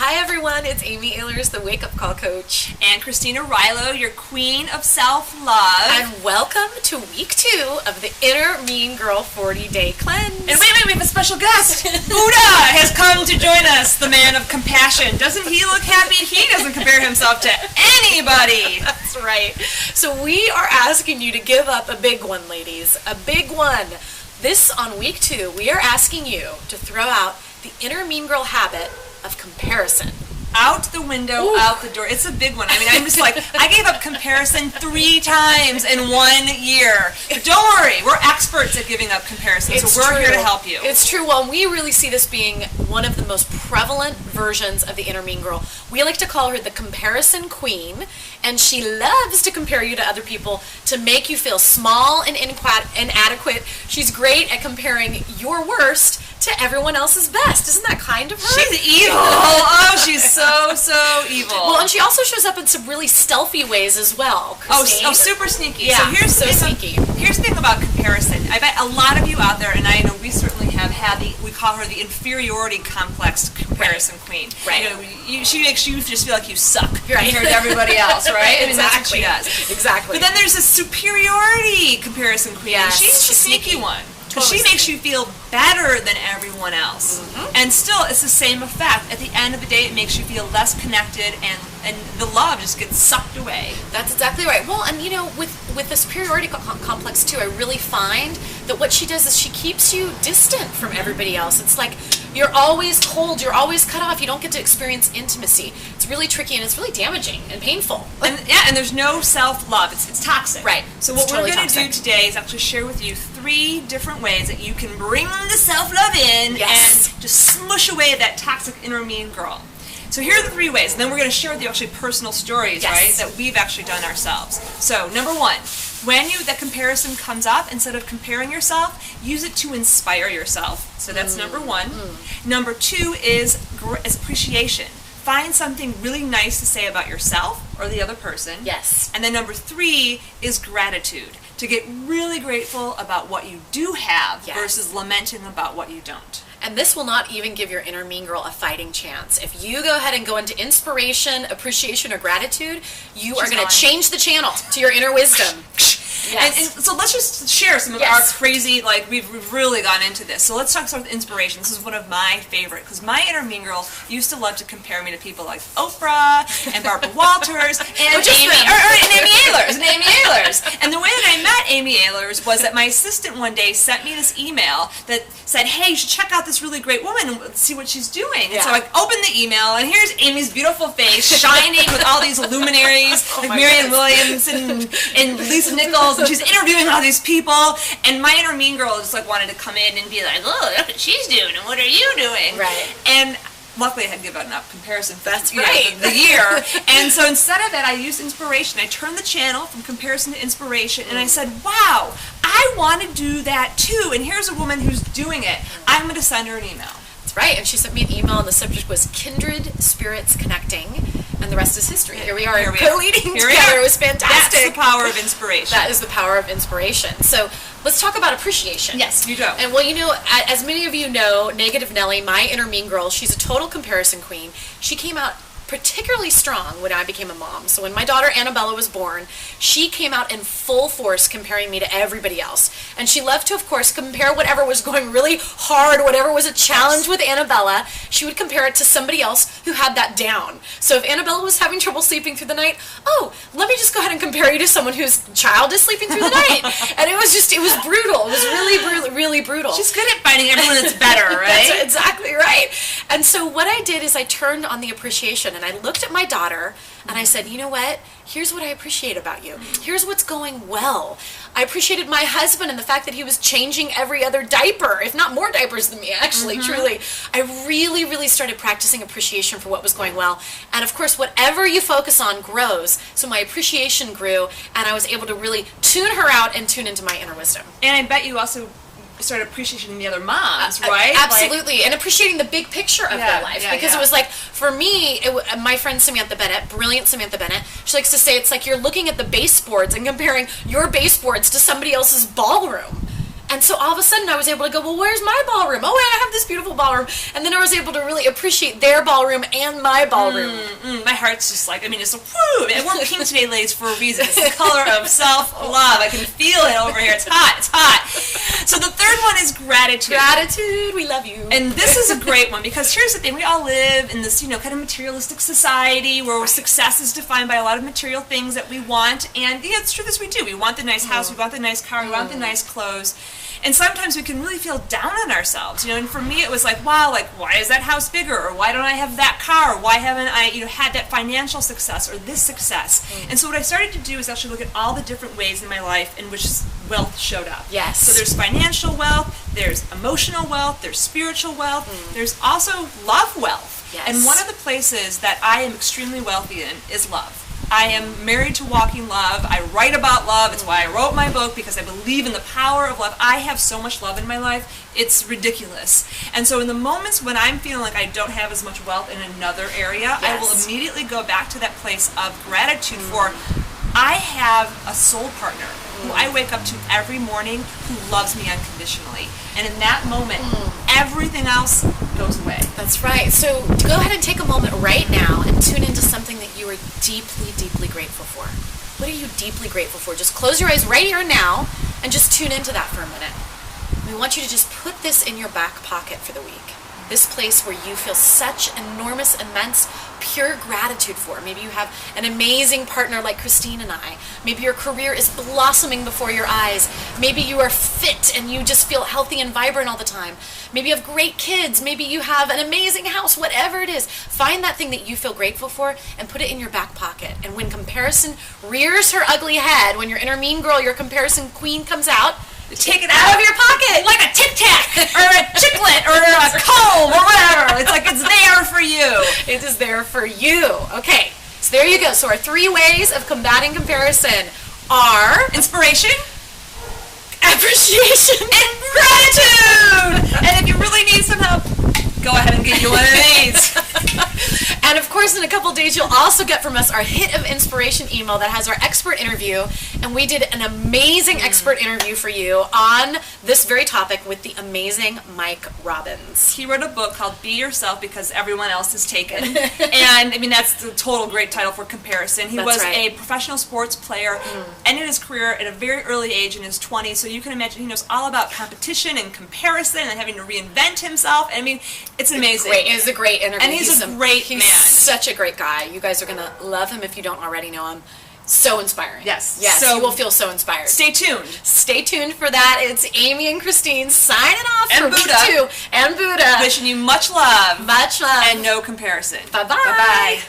Hi everyone, it's Amy Ehlers, the Wake Up Call Coach. And Christina Arylo, your queen of self-love. And welcome to week 2 of the Inner Mean Girl 40-Day Cleanse. And wait, we have a special guest. Buddha has come to join us, the man of compassion. Doesn't he look happy? He doesn't compare himself to anybody. That's right. So we are asking you to give up a big one, ladies. A big one. This, on week 2, we are asking you to throw out the inner mean girl habit of comparison. Out the window, Ooh. Out the door. It's a big one. I mean, I'm just like, I gave up comparison 3 times in 1 year. But don't worry, we're experts at giving up comparison, so we're here to help you. It's true. Well, we really see this being one of the most prevalent versions of the inner mean girl. We like to call her the comparison queen, and she loves to compare you to other people to make you feel small and inadequate. She's great at comparing your worst to everyone else's best. Isn't that kind of her? She's evil. Oh, she's so evil. Well, and she also shows up in some really stealthy ways as well. Oh, super sneaky. Yeah, so sneaky. Here's the thing about comparison. I bet a lot of you out there, and I know we certainly have had we call her the inferiority complex comparison queen. Right. You know, she makes you just feel like you suck right. compared to everybody else, right? I mean, Exactly. That's what she does. Exactly. But then there's a superiority comparison queen. Yes, She's the sneaky one. Because she makes you feel better than everyone else. Mm-hmm. And still, it's the same effect. At the end of the day, it makes you feel less connected, and the love just gets sucked away. That's exactly right. Well, and you know, with the superiority complex too, I really find that what she does is she keeps you distant from everybody else. It's like you're always cold, you're always cut off, you don't get to experience intimacy. It's really tricky and it's really damaging and painful. And there's no self-love. It's toxic. Right. So what we're going to do today is actually share with you 3 different ways that you can bring the self-love in and just smush away that toxic inner mean girl. So here are the 3 ways, and then we're going to share with you actually personal stories, right, that we've actually done ourselves. So number 1, when that comparison comes up, instead of comparing yourself, use it to inspire yourself. So that's number 1. Number 2 is appreciation. Find something really nice to say about yourself or the other person. Yes. And then number 3 is gratitude. To get really grateful about what you do have versus lamenting about what you don't. And this will not even give your inner mean girl a fighting chance. If you go ahead and go into inspiration, appreciation, or gratitude, you are going to change the channel to your inner wisdom. Yes. And so let's just share some of our crazy, like we've really gone into this. So let's talk about inspiration. This is one of my favorite, because my inner mean girl used to love to compare me to people like Oprah and Barbara Walters and Amy Ehlers. And the way that I met Amy Ehlers was that my assistant one day sent me this email that said, hey, you should check out this really great woman and see what she's doing. And so I opened the email, and here's Amy's beautiful face shining with all these luminaries like Marianne Williams and Lisa Nichols. And she's interviewing all these people, and my inner mean girl just like wanted to come in and be like, "Oh, look what she's doing, and what are you doing?" Right. And luckily, I had given up comparison. That's right. The year, and so instead of that, I used inspiration. I turned the channel from comparison to inspiration, and I said, "Wow, I want to do that too." And here's a woman who's doing it. I'm going to send her an email. That's right. And she sent me an email, and the subject was "Kindred Spirits Connecting." And the rest is history. Here we are, co-leading together. It was fantastic. That's the power of inspiration. That is the power of inspiration. So let's talk about appreciation. Yes, you do. And well, you know, as many of you know, Negative Nelly, my inner mean girl, she's a total comparison queen. She came out particularly strong when I became a mom. So when my daughter Annabella was born, she came out in full force comparing me to everybody else. And she loved to, of course, compare whatever was going really hard, whatever was a challenge with Annabella, she would compare it to somebody else who had that down. So if Annabella was having trouble sleeping through the night, oh, let me just go ahead and compare you to someone whose child is sleeping through the night. And it was brutal. It was really brutal. She's good at finding everyone that's better, right? That's exactly right. And so what I did is I turned on the appreciation, and I looked at my daughter and I said, you know what? Here's what I appreciate about you. Here's what's going well. I appreciated my husband and the fact that he was changing every other diaper, if not more diapers than me, actually, truly. I really started practicing appreciation for what was going well. And of course, whatever you focus on grows. So my appreciation grew, and I was able to really tune her out and tune into my inner wisdom. And I bet you also started appreciating the other moms, right? Absolutely, and appreciating the big picture of their life. Because it was like, for me, my friend Samantha Bennett, brilliant Samantha Bennett, she likes to say it's like you're looking at the baseboards and comparing your baseboards to somebody else's ballroom. And so all of a sudden I was able to go, well, where's my ballroom? Oh, I have this beautiful ballroom. And then I was able to really appreciate their ballroom and my ballroom. My heart's just like, it's like, whoo! And we're pink today, ladies, for a reason. It's the color of self-love. I can feel it over here. It's hot. It's hot. So the third one is gratitude. Gratitude. We love you. And this is a great one because here's the thing. We all live in this, kind of materialistic society where success is defined by a lot of material things that we want. And yeah, it's true, this we do. We want the nice house. We want the nice car. We want the nice clothes. And sometimes we can really feel down on ourselves, and for me it was like, wow, like, why is that house bigger, or why don't I have that car, or why haven't I, had that financial success, or this success? And so what I started to do is actually look at all the different ways in my life in which wealth showed up. Yes. So there's financial wealth, there's emotional wealth, there's spiritual wealth, there's also love wealth. Yes. And one of the places that I am extremely wealthy in is love. I am married to walking love. I write about love. It's why I wrote my book, because I believe in the power of love. I have so much love in my life. It's ridiculous. And so in the moments when I'm feeling like I don't have as much wealth in another area, I will immediately go back to that place of gratitude for I have a soul partner who I wake up to every morning who loves me unconditionally. And in that moment, everything else goes away. That's right. So go ahead and take a moment right now and tune into something that you are deeply, deeply grateful for. What are you deeply grateful for? Just close your eyes right here and now and just tune into that for a minute. We want you to just put this in your back pocket for the week. This place where you feel such enormous, immense, pure gratitude for. Maybe you have an amazing partner like Christine and I. Maybe your career is blossoming before your eyes. Maybe you are fit and you just feel healthy and vibrant all the time. Maybe you have great kids. Maybe you have an amazing house. Whatever it is, find that thing that you feel grateful for and put it in your back pocket. And when comparison rears her ugly head, when your inner mean girl, your comparison queen comes out, take it out of your pocket like a Tic Tac or a chiclet or a comb or whatever. It's like it's there for you. It is there for you. Okay, so there you go. So our 3 ways of combating comparison are inspiration, appreciation, and gratitude. And if you really need some help, go ahead and get you one of these. And of course, in a couple days, you'll also get from us our hit of inspiration email that has our expert interview. And we did an amazing expert interview for you on this very topic with the amazing Mike Robbins. He wrote a book called Be Yourself Because Everyone Else Is Taken. And I mean, that's the total great title for comparison. He was a professional sports player, ended his career at a very early age in his 20s. So you can imagine he knows all about competition and comparison and having to reinvent himself. I mean, it's amazing. It was a great interview. And he's a great man. Such a great guy. You guys are going to love him if you don't already know him. So inspiring. Yes. So you will feel so inspired. Stay tuned. Stay tuned for that. It's Amy and Christine signing off and for Buddha. week 2. And Buddha. Wishing you much love. Much love. And no comparison. Bye-bye. Bye-bye.